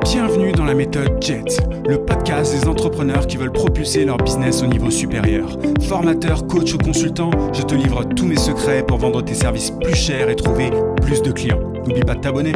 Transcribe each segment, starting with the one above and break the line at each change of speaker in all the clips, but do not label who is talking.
Bienvenue dans la méthode JET, le podcast des entrepreneurs qui veulent propulser leur business au niveau supérieur. Formateur, coach ou consultant, je te livre tous mes secrets pour vendre tes services plus chers et trouver plus de clients. N'oublie pas de t'abonner.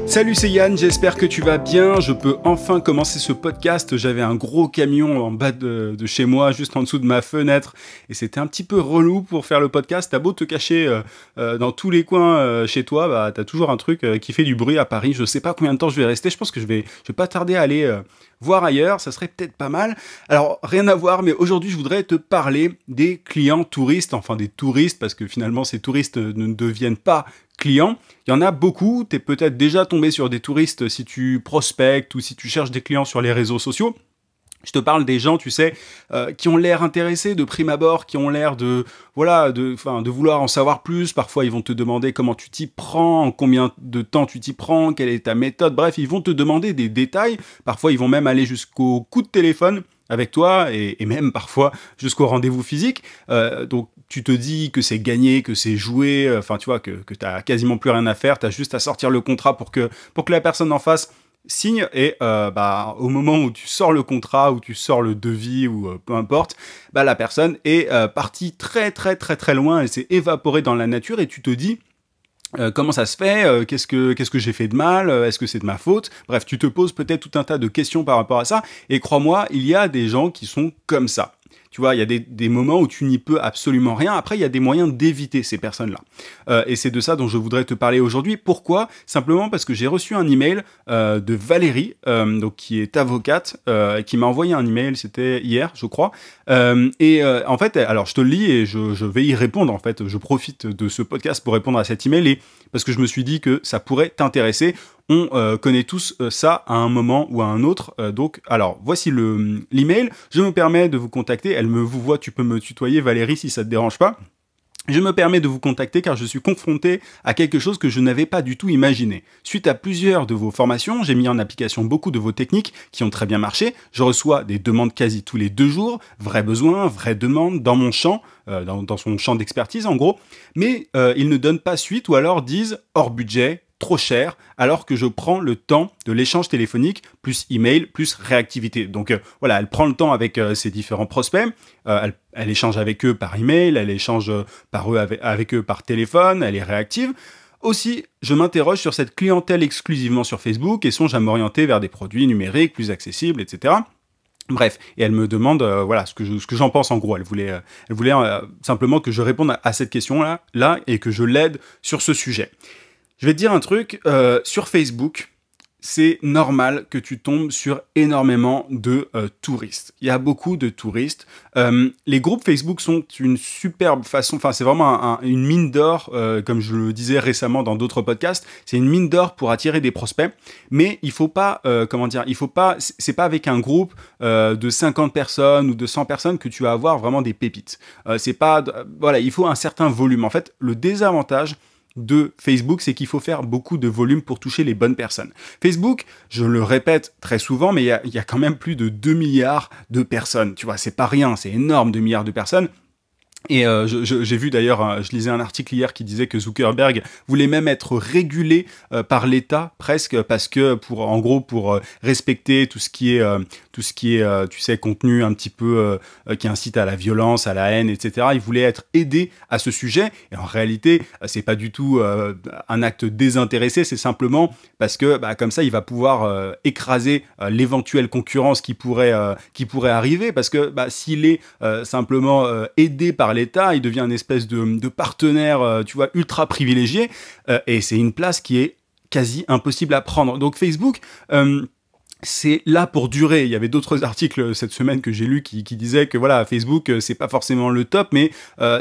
Salut, c'est Yann, j'espère que tu vas bien. Je peux enfin commencer ce podcast. J'avais un gros camion en bas de chez moi, juste en dessous de ma fenêtre. Et c'était un petit peu relou pour faire le podcast. T'as beau te cacher dans tous les coins chez toi, bah, t'as toujours un truc qui fait du bruit à Paris. Je sais pas combien de temps je vais rester. Je pense que je vais pas tarder à aller voir ailleurs. Ça serait peut-être pas mal. Alors, rien à voir, mais aujourd'hui, je voudrais te parler des clients touristes. Enfin, des touristes, parce que finalement, ces touristes ne deviennent pas clients. Il y en a beaucoup, tu es peut-être déjà tombé sur des touristes si tu prospectes ou si tu cherches des clients sur les réseaux sociaux. Je te parle des gens, tu sais, qui ont l'air intéressés de prime abord, qui ont l'air de vouloir en savoir plus. Parfois, ils vont te demander comment tu t'y prends, en combien de temps tu t'y prends, quelle est ta méthode. Bref, ils vont te demander des détails. Parfois, ils vont même aller jusqu'au coup de téléphone avec toi et même parfois jusqu'au rendez-vous physique. Donc, tu te dis que c'est gagné, que c'est joué, tu vois, que t'as quasiment plus rien à faire, t'as juste à sortir le contrat pour que la personne en face signe et au moment où tu sors le contrat, où tu sors le devis ou peu importe, la personne est partie très très très très loin, elle s'est évaporée dans la nature et tu te dis comment ça se fait, qu'est-ce que j'ai fait de mal, est-ce que c'est de ma faute? Bref, tu te poses peut-être tout un tas de questions par rapport à ça et crois-moi, il y a des gens qui sont comme ça. Tu vois, il y a des moments où tu n'y peux absolument rien. Après, il y a des moyens d'éviter ces personnes-là. Et c'est de ça dont je voudrais te parler aujourd'hui. Pourquoi? Simplement parce que j'ai reçu un email de Valérie, donc qui est avocate, qui m'a envoyé un email, c'était hier, je crois. En fait, alors je te le lis et je vais y répondre. En fait, je profite de ce podcast pour répondre à cet email et parce que je me suis dit que ça pourrait t'intéresser. On connaît tous ça à un moment ou à un autre. Donc, alors, voici l'email. Je me permets de vous contacter. Elle me vous voit, tu peux me tutoyer, Valérie, si ça te dérange pas. Je me permets de vous contacter car je suis confronté à quelque chose que je n'avais pas du tout imaginé. Suite à plusieurs de vos formations, j'ai mis en application beaucoup de vos techniques qui ont très bien marché. Je reçois des demandes quasi tous les 2 jours, vrais besoins, vraies demandes dans mon champ, dans son champ d'expertise en gros. Mais ils ne donnent pas suite ou alors disent hors budget, trop cher, alors que je prends le temps de l'échange téléphonique, plus email, plus réactivité. Donc voilà, elle prend le temps avec ses différents prospects, elle échange avec eux par email, elle échange avec eux par téléphone, elle est réactive. Aussi, je m'interroge sur cette clientèle exclusivement sur Facebook et songe à m'orienter vers des produits numériques plus accessibles, etc. Bref, et elle me demande ce que j'en pense en gros. Elle voulait simplement que je réponde à cette question-là et que je l'aide sur ce sujet. Je vais te dire un truc, sur Facebook, c'est normal que tu tombes sur énormément de touristes. Il y a beaucoup de touristes. Les groupes Facebook sont une superbe façon, c'est vraiment une mine d'or, comme je le disais récemment dans d'autres podcasts, c'est une mine d'or pour attirer des prospects, mais il faut pas, c'est pas avec un groupe de 50 personnes ou de 100 personnes que tu vas avoir vraiment des pépites. Il faut un certain volume. En fait, le désavantage de Facebook, c'est qu'il faut faire beaucoup de volume pour toucher les bonnes personnes. Facebook, je le répète très souvent, mais il y a quand même plus de 2 milliards de personnes. Tu vois, c'est pas rien, c'est énorme, 2 milliards de personnes. Et j'ai vu d'ailleurs, je lisais un article hier qui disait que Zuckerberg voulait même être régulé par l'État presque parce que pour respecter tout ce qui est tu sais, contenu un petit peu qui incite à la violence, à la haine, etc. Il voulait être aidé à ce sujet. Et en réalité, c'est pas du tout un acte désintéressé, c'est simplement parce que comme ça, il va pouvoir écraser l'éventuelle concurrence qui pourrait arriver. Parce que s'il est simplement aidé par l'État, il devient une espèce de partenaire, tu vois, ultra privilégié, et c'est une place qui est quasi impossible à prendre. Donc Facebook, c'est là pour durer. Il y avait d'autres articles cette semaine que j'ai lus qui disaient que voilà, Facebook, c'est pas forcément le top, mais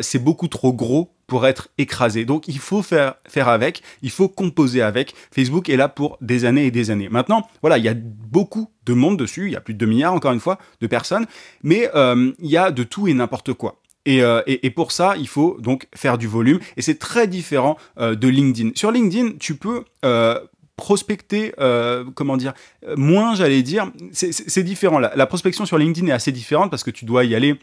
c'est beaucoup trop gros pour être écrasé. Donc il faut faire avec, il faut composer avec. Facebook est là pour des années et des années. Maintenant, voilà, il y a beaucoup de monde dessus, il y a plus de 2 milliards, encore une fois, de personnes, mais il y a de tout et n'importe quoi. Et pour ça, il faut donc faire du volume. Et c'est très différent de LinkedIn. Sur LinkedIn, tu peux prospecter, moins, j'allais dire. C'est différent. La prospection sur LinkedIn est assez différente parce que tu dois y aller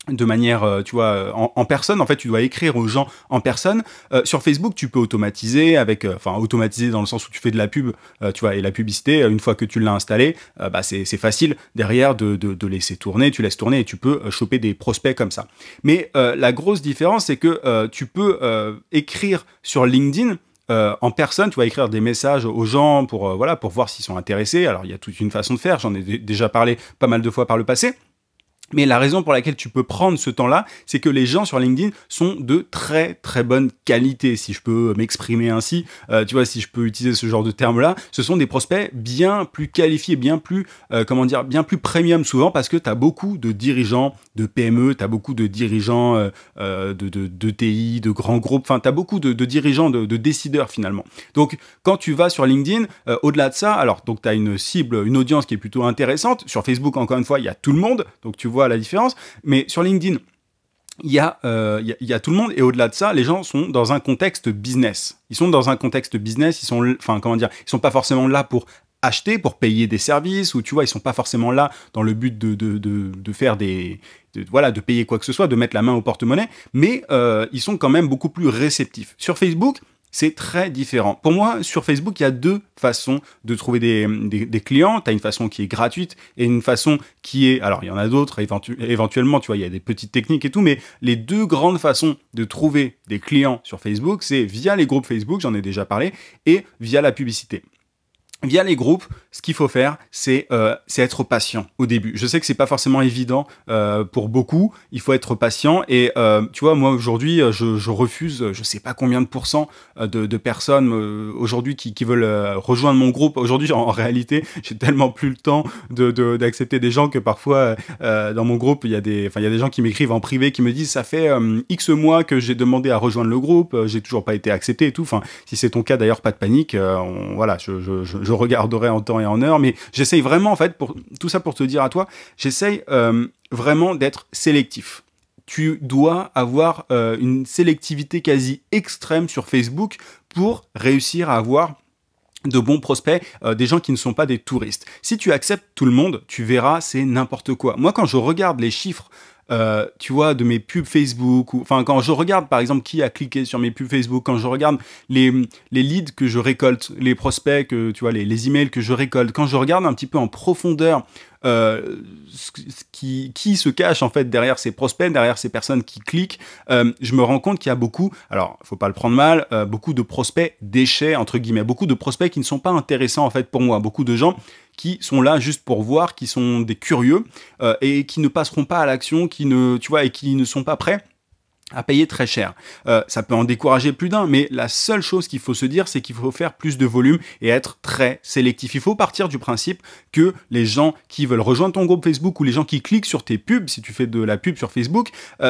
de manière, tu vois, en personne. En fait, tu dois écrire aux gens en personne. Sur Facebook, tu peux automatiser avec, enfin, automatiser dans le sens où tu fais de la pub, tu vois, et la publicité, une fois que tu l'as installé, bah, c'est facile derrière de laisser tourner. Tu laisses tourner et tu peux choper des prospects comme ça. Mais la grosse différence, c'est que tu peux écrire sur LinkedIn. En personne, tu vas écrire des messages aux gens pour, voilà, pour voir s'ils sont intéressés. Alors, il y a toute une façon de faire. J'en ai déjà parlé pas mal de fois par le passé. Mais la raison pour laquelle tu peux prendre ce temps-là, c'est que les gens sur LinkedIn sont de très très bonne qualité, si je peux m'exprimer ainsi. Tu vois, si je peux utiliser ce genre de terme-là, ce sont des prospects bien plus qualifiés, bien plus, comment dire, bien plus premium souvent, parce que tu as beaucoup de dirigeants de PME, tu as beaucoup de dirigeants de TI, de grands groupes, enfin, tu as beaucoup de dirigeants, de décideurs finalement. Donc, quand tu vas sur LinkedIn, au-delà de ça, alors, donc tu as une cible, une audience qui est plutôt intéressante. Sur Facebook, encore une fois, il y a tout le monde, donc tu vois la différence, mais sur LinkedIn, il y a tout le monde, et au-delà de ça, les gens sont dans un contexte business. Ils sont dans un contexte business, ils sont, enfin, comment dire, ils sont pas forcément là pour acheter, pour payer des services, ou tu vois, ils sont pas forcément là dans le but de faire voilà, de payer quoi que ce soit, de mettre la main au porte-monnaie, mais ils sont quand même beaucoup plus réceptifs. Sur Facebook, c'est très différent. Pour moi, sur Facebook, il y a deux façons de trouver des clients. Tu as une façon qui est gratuite et une façon qui est... Alors, il y en a d'autres, éventuellement, tu vois, il y a des petites techniques et tout, mais les deux grandes façons de trouver des clients sur Facebook, c'est via les groupes Facebook, j'en ai déjà parlé, et via la publicité. Via les groupes, ce qu'il faut faire, c'est être patient au début. Je sais que c'est pas forcément évident pour beaucoup. Il faut être patient et tu vois, moi aujourd'hui, je refuse, je sais pas combien de pourcents de personnes aujourd'hui qui veulent rejoindre mon groupe. Aujourd'hui, en réalité, j'ai tellement plus le temps d'accepter des gens que parfois dans mon groupe, il y a des gens qui m'écrivent en privé, qui me disent ça fait X mois que j'ai demandé à rejoindre le groupe, j'ai toujours pas été accepté et tout. Enfin, si c'est ton cas d'ailleurs, pas de panique. Voilà, je regarderai en temps et en heure, mais j'essaye vraiment, en fait, pour tout ça pour te dire à toi, j'essaye vraiment d'être sélectif. Tu dois avoir une sélectivité quasi extrême sur Facebook pour réussir à avoir de bons prospects, des gens qui ne sont pas des touristes. Si tu acceptes tout le monde, tu verras, c'est n'importe quoi. Moi, quand je regarde les chiffres tu vois, de mes pubs Facebook, enfin quand je regarde par exemple qui a cliqué sur mes pubs Facebook, quand je regarde les leads que je récolte, les prospects, tu vois, les emails que je récolte, quand je regarde un petit peu en profondeur qui se cache en fait derrière ces prospects, derrière ces personnes qui cliquent, je me rends compte qu'il y a beaucoup, alors faut pas le prendre mal, beaucoup de prospects déchets entre guillemets, beaucoup de prospects qui ne sont pas intéressants en fait pour moi, beaucoup de gens qui sont là juste pour voir, qui sont des curieux et qui ne passeront pas à l'action, qui ne sont pas prêts à payer très cher. Ça peut en décourager plus d'un, mais la seule chose qu'il faut se dire, c'est qu'il faut faire plus de volume et être très sélectif. Il faut partir du principe que les gens qui veulent rejoindre ton groupe Facebook ou les gens qui cliquent sur tes pubs, si tu fais de la pub sur Facebook,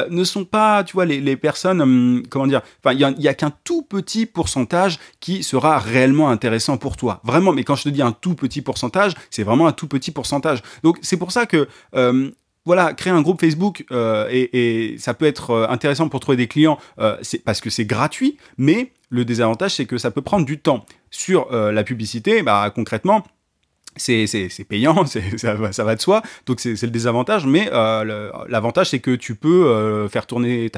ne sont pas, tu vois, les personnes, comment dire, enfin, il y a qu'un tout petit pourcentage qui sera réellement intéressant pour toi. Vraiment, mais quand je te dis un tout petit pourcentage, c'est vraiment un tout petit pourcentage. Donc, c'est pour ça que... voilà, créer un groupe Facebook et ça peut être intéressant pour trouver des clients parce que c'est gratuit, mais le désavantage, c'est que ça peut prendre du temps. Sur la publicité, bah, concrètement, c'est payant, ça va de soi, donc c'est le désavantage, mais l'avantage c'est que tu peux faire tourner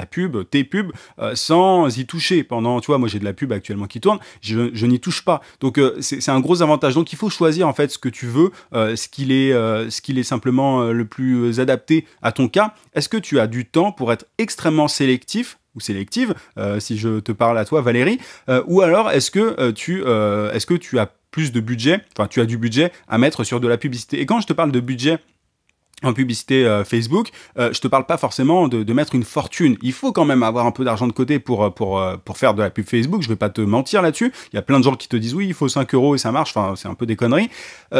tes pubs, sans y toucher pendant, tu vois, moi j'ai de la pub actuellement qui tourne, je n'y touche pas, donc c'est un gros avantage, donc il faut choisir en fait ce que tu veux, ce qu'il est simplement le plus adapté à ton cas. Est-ce que tu as du temps pour être extrêmement sélectif ou sélective, si je te parle à toi Valérie, ou alors est-ce que tu as plus de budget, enfin tu as du budget à mettre sur de la publicité. Et quand je te parle de budget en publicité Facebook, je te parle pas forcément de mettre une fortune. Il faut quand même avoir un peu d'argent de côté pour faire de la pub Facebook. Je vais pas te mentir là-dessus. Il y a plein de gens qui te disent oui, il faut 5 € et ça marche. Enfin, c'est un peu des conneries.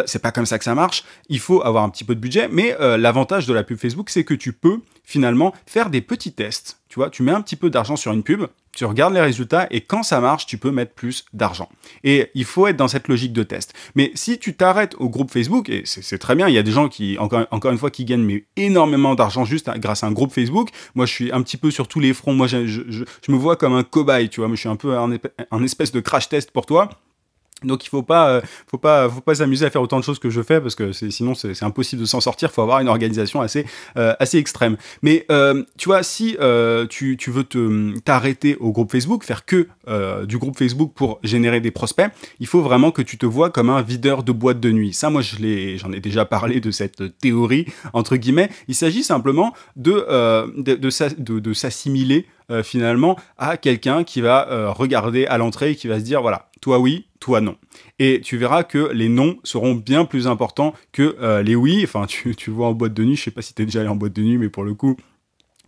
C'est pas comme ça que ça marche. Il faut avoir un petit peu de budget. Mais l'avantage de la pub Facebook, c'est que tu peux finalement faire des petits tests. Tu vois, tu mets un petit peu d'argent sur une pub, tu regardes les résultats et quand ça marche, tu peux mettre plus d'argent. Et il faut être dans cette logique de test. Mais si tu t'arrêtes au groupe Facebook, et c'est très bien, il y a des gens qui, encore une fois, qui gagnent énormément d'argent juste grâce à un groupe Facebook. Moi, je suis un petit peu sur tous les fronts. Moi, je me vois comme un cobaye, tu vois. Moi, je suis un peu un espèce de crash test pour toi. Donc il faut pas s'amuser à faire autant de choses que je fais parce que sinon c'est impossible de s'en sortir. Il faut avoir une organisation assez extrême. Mais tu vois, si tu veux t'arrêter au groupe Facebook, faire que du groupe Facebook pour générer des prospects, il faut vraiment que tu te vois comme un videur de boîte de nuit. Ça, moi j'en ai déjà parlé de cette théorie entre guillemets. Il s'agit simplement de s'assimiler finalement à quelqu'un qui va regarder à l'entrée et qui va se dire voilà, toi oui, toi non. Et tu verras que les non seront bien plus importants que les oui. Enfin, tu vois en boîte de nuit, je sais pas si t'es déjà allé en boîte de nuit, mais pour le coup,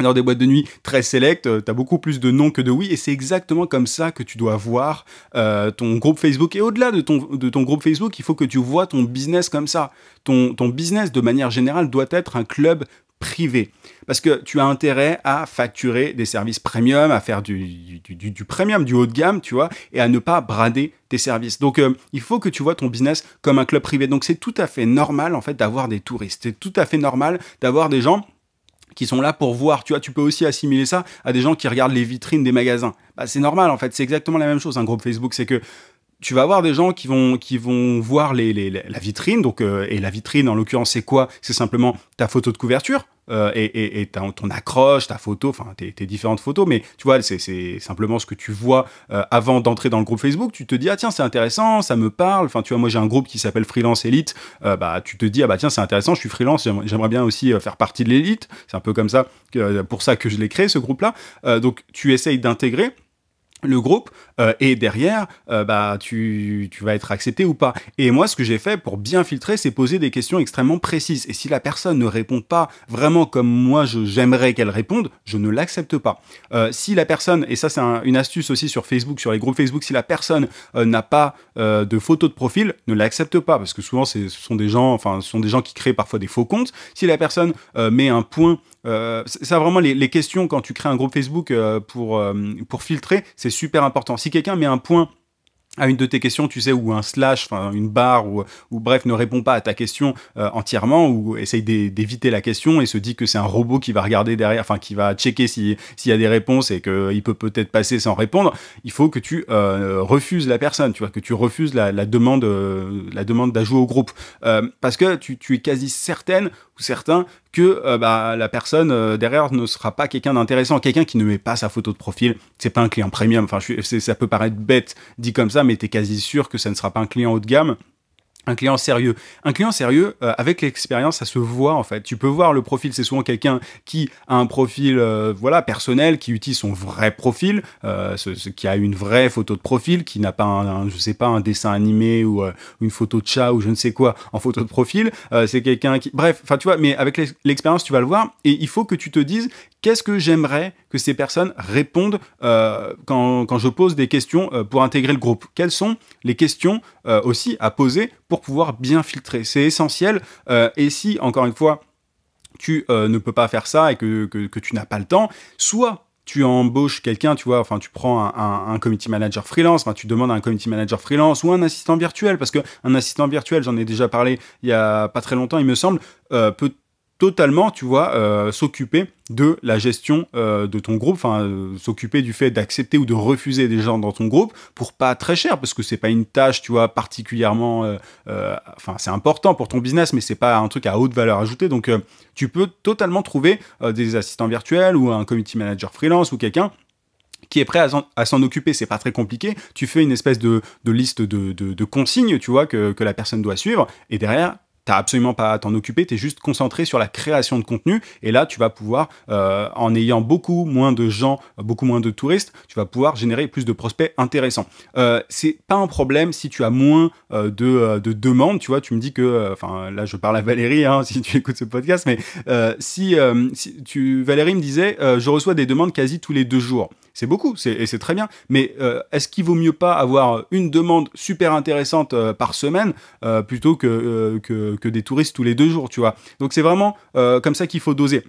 dans des boîtes de nuit très sélectes, t'as beaucoup plus de non que de oui, et c'est exactement comme ça que tu dois voir ton groupe Facebook. Et au-delà de ton groupe Facebook, il faut que tu vois ton business comme ça. Ton business, de manière générale, doit être un club privé. Parce que tu as intérêt à facturer des services premium, à faire du premium, du haut de gamme, tu vois, et à ne pas brader tes services. Donc, il faut que tu vois ton business comme un club privé. Donc, c'est tout à fait normal, en fait, d'avoir des touristes. C'est tout à fait normal d'avoir des gens qui sont là pour voir. Tu vois, tu peux aussi assimiler ça à des gens qui regardent les vitrines des magasins. Bah, c'est normal, en fait. C'est exactement la même chose, un groupe Facebook. C'est que tu vas avoir des gens qui vont voir la vitrine. Donc, et la vitrine, en l'occurrence, c'est quoi? C'est simplement ta photo de couverture. Et ton accroche, ta photo, enfin tes différentes photos, mais tu vois, c'est simplement ce que tu vois avant d'entrer dans le groupe Facebook. Tu te dis ah tiens c'est intéressant, ça me parle. Enfin tu vois, moi j'ai un groupe qui s'appelle Freelance Elite. Bah tu te dis ah bah tiens c'est intéressant, je suis freelance, j'aimerais bien aussi faire partie de l'élite. C'est un peu comme ça pour ça que je l'ai créé ce groupe-là. Donc tu essayes d'intégrer le groupe et derrière bah tu vas être accepté ou pas. Et moi ce que j'ai fait pour bien filtrer, c'est poser des questions extrêmement précises, et si la personne ne répond pas vraiment comme moi j'aimerais qu'elle réponde, je ne l'accepte pas. Si la personne, et ça c'est une astuce aussi sur Facebook, sur les groupes Facebook, si la personne n'a pas de photo de profil, ne l'accepte pas, parce que souvent ce sont des gens qui créent parfois des faux comptes. Si la personne met un point, ça vraiment les questions quand tu crées un groupe Facebook pour filtrer, c'est super important. Si quelqu'un met un point à une de tes questions, tu sais, ou un slash, enfin une barre, ou bref, ne répond pas à ta question entièrement, ou essaye d'éviter la question et se dit que c'est un robot qui va regarder derrière, enfin qui va checker s'il y a des réponses et qu'il peut peut-être passer sans répondre, il faut que tu refuses la personne, tu vois, que tu refuses la demande d'ajout au groupe. Parce que tu es quasi certaine ou certain que la personne derrière ne sera pas quelqu'un d'intéressant. Quelqu'un qui ne met pas sa photo de profil, c'est pas un client premium. Enfin, ça peut paraître bête dit comme ça, mais t'es quasi sûr que ça ne sera pas un client haut de gamme. Un client sérieux. Un client sérieux, avec l'expérience, ça se voit en fait. Tu peux voir le profil, c'est souvent quelqu'un qui a un profil personnel, qui utilise son vrai profil, qui a une vraie photo de profil, qui n'a pas un dessin animé ou une photo de chat ou je ne sais quoi en photo de profil. C'est quelqu'un qui... Bref, enfin tu vois, mais avec l'expérience, tu vas le voir, et il faut que tu te dises qu'est-ce que j'aimerais que ces personnes répondent quand je pose des questions pour intégrer le groupe. Quelles sont les questions aussi à poser pour pouvoir bien filtrer. C'est essentiel. Et si, encore une fois, tu ne peux pas faire ça et que tu n'as pas le temps, soit tu embauches quelqu'un, tu vois, enfin tu prends un community manager freelance, enfin tu demandes à un community manager freelance ou un assistant virtuel, parce qu'un assistant virtuel, j'en ai déjà parlé il y a pas très longtemps, il me semble, peut totalement, tu vois, s'occuper de la gestion de ton groupe, enfin s'occuper du fait d'accepter ou de refuser des gens dans ton groupe pour pas très cher, parce que c'est pas une tâche, tu vois, particulièrement, enfin c'est important pour ton business, mais c'est pas un truc à haute valeur ajoutée, donc tu peux totalement trouver des assistants virtuels ou un community manager freelance ou quelqu'un qui est prêt à s'en occuper. C'est pas très compliqué. Tu fais une espèce de liste de consignes, tu vois, que la personne doit suivre, et derrière t'as absolument pas à t'en occuper, t'es juste concentré sur la création de contenu, et là tu vas pouvoir, en ayant beaucoup moins de gens, beaucoup moins de touristes, tu vas pouvoir générer plus de prospects intéressants. C'est pas un problème si tu as moins de demandes, tu vois, tu me dis que, enfin là je parle à Valérie, hein, si tu écoutes ce podcast, mais Valérie me disait, je reçois des demandes quasi tous les 2 jours. C'est beaucoup, et c'est très bien, mais est-ce qu'il vaut mieux pas avoir une demande super intéressante par semaine plutôt que des touristes tous les 2 jours, tu vois? Donc c'est vraiment comme ça qu'il faut doser.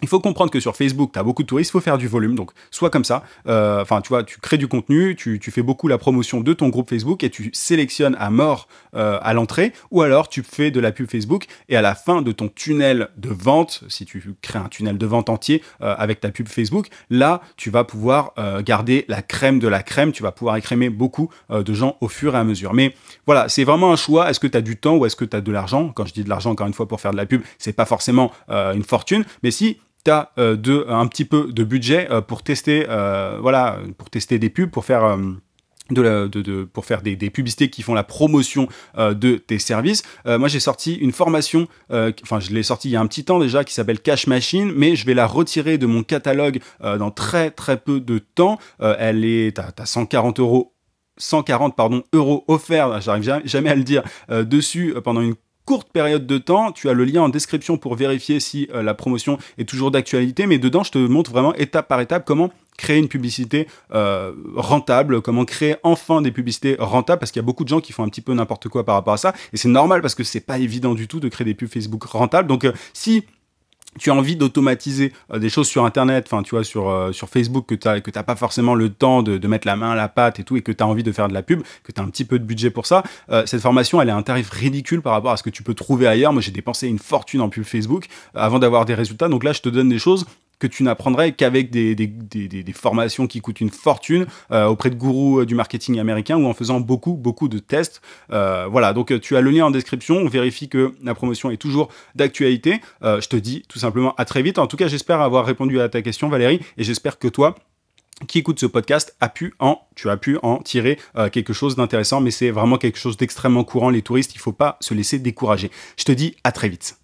Il faut comprendre que sur Facebook, tu as beaucoup de touristes, il faut faire du volume, donc soit comme ça, enfin tu vois, tu crées du contenu, tu fais beaucoup la promotion de ton groupe Facebook et tu sélectionnes à mort à l'entrée, ou alors tu fais de la pub Facebook et à la fin de ton tunnel de vente, si tu crées un tunnel de vente entier avec ta pub Facebook, là tu vas pouvoir garder la crème de la crème, tu vas pouvoir écrémer beaucoup de gens au fur et à mesure. Mais voilà, c'est vraiment un choix, est-ce que tu as du temps ou est-ce que tu as de l'argent? Quand je dis de l'argent, encore une fois, pour faire de la pub, c'est pas forcément une fortune, mais si tu as un petit peu de budget pour tester, voilà, pour tester des pubs, pour faire pour faire des publicités qui font la promotion de tes services. Moi, j'ai sorti une formation, enfin, je l'ai sortie il y a un petit temps déjà, qui s'appelle Cash Machine, mais je vais la retirer de mon catalogue dans très très peu de temps. Elle est, t'as 140 euros offerts, j'arrive jamais à le dire, dessus pendant une courte période de temps. Tu as le lien en description pour vérifier si la promotion est toujours d'actualité, mais dedans je te montre vraiment étape par étape comment créer une publicité rentable, comment créer enfin des publicités rentables, parce qu'il y a beaucoup de gens qui font un petit peu n'importe quoi par rapport à ça, et c'est normal parce que c'est pas évident du tout de créer des pubs Facebook rentables. Donc si tu as envie d'automatiser des choses sur Internet, enfin, tu vois, sur Facebook, que t'as pas forcément le temps de mettre la main à la pâte et tout, et que tu as envie de faire de la pub, que tu as un petit peu de budget pour ça, cette formation, elle est à un tarif ridicule par rapport à ce que tu peux trouver ailleurs. Moi, j'ai dépensé une fortune en pub Facebook avant d'avoir des résultats. Donc là, je te donne des choses que tu n'apprendrais qu'avec des formations qui coûtent une fortune auprès de gourous du marketing américain ou en faisant beaucoup de tests. Voilà, donc tu as le lien en description, on vérifie que la promotion est toujours d'actualité. Je te dis tout simplement à très vite. En tout cas, j'espère avoir répondu à ta question, Valérie, et j'espère que toi, qui écoute ce podcast, tu as pu en tirer quelque chose d'intéressant, mais c'est vraiment quelque chose d'extrêmement courant. Les touristes, il ne faut pas se laisser décourager. Je te dis à très vite.